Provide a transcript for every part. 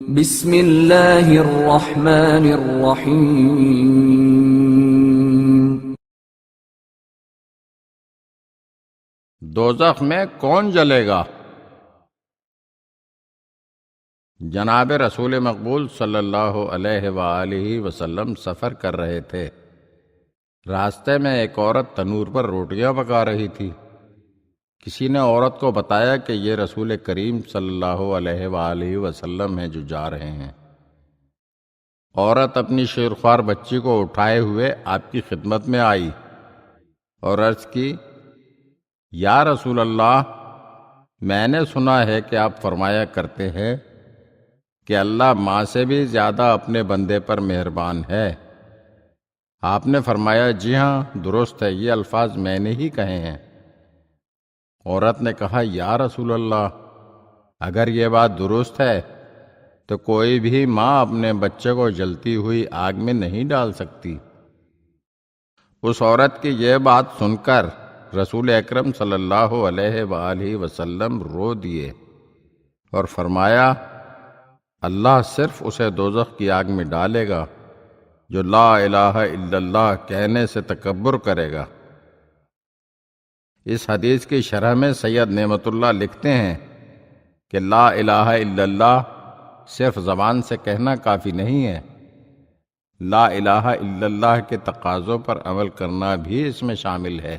بسم اللہ الرحمن الرحیم۔ دوزخ میں کون جلے گا؟ جناب رسول مقبول صلی اللہ علیہ وآلہ وسلم سفر کر رہے تھے۔ راستے میں ایک عورت تنور پر روٹیاں پکا رہی تھی۔ کسی نے عورت کو بتایا کہ یہ رسول کریم صلی اللہ علیہ وآلہ وسلم ہیں جو جا رہے ہیں۔ عورت اپنی شیرخوار بچی کو اٹھائے ہوئے آپ کی خدمت میں آئی اور عرض کی، یا رسول اللہ، میں نے سنا ہے کہ آپ فرمایا کرتے ہیں کہ اللہ ماں سے بھی زیادہ اپنے بندے پر مہربان ہے۔ آپ نے فرمایا، جی ہاں درست ہے، یہ الفاظ میں نے ہی کہے ہیں۔ عورت نے کہا، یا رسول اللہ، اگر یہ بات درست ہے تو کوئی بھی ماں اپنے بچے کو جلتی ہوئی آگ میں نہیں ڈال سکتی۔ اس عورت کی یہ بات سن کر رسول اکرم صلی اللہ علیہ وآلہ وسلم رو دیے اور فرمایا، اللہ صرف اسے دوزخ کی آگ میں ڈالے گا جو لا الہ الا اللہ کہنے سے تکبر کرے گا۔ اس حدیث کی شرح میں سید نعمت اللہ لکھتے ہیں کہ لا الہ الا اللہ صرف زبان سے کہنا کافی نہیں ہے، لا الہ الا اللہ کے تقاضوں پر عمل کرنا بھی اس میں شامل ہے،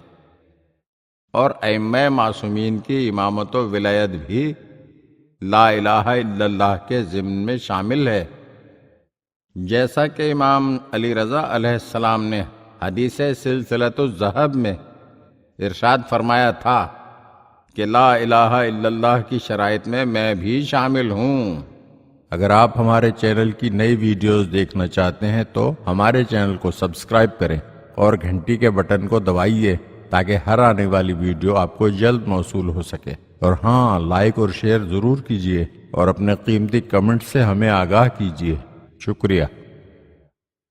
اور ائمہ معصومین کی امامت و ولایت بھی لا الہ الا اللہ کے ضمن میں شامل ہے، جیسا کہ امام علی رضا علیہ السلام نے حدیث سلسلۃ الذہب میں ارشاد فرمایا تھا کہ لا الہ الا اللہ کی شرائط میں بھی شامل ہوں۔ اگر آپ ہمارے چینل کی نئی ویڈیوز دیکھنا چاہتے ہیں تو ہمارے چینل کو سبسکرائب کریں اور گھنٹی کے بٹن کو دبائیے تاکہ ہر آنے والی ویڈیو آپ کو جلد موصول ہو سکے، اور ہاں، لائک اور شیئر ضرور کیجیے اور اپنے قیمتی کمنٹ سے ہمیں آگاہ کیجیے۔ شکریہ۔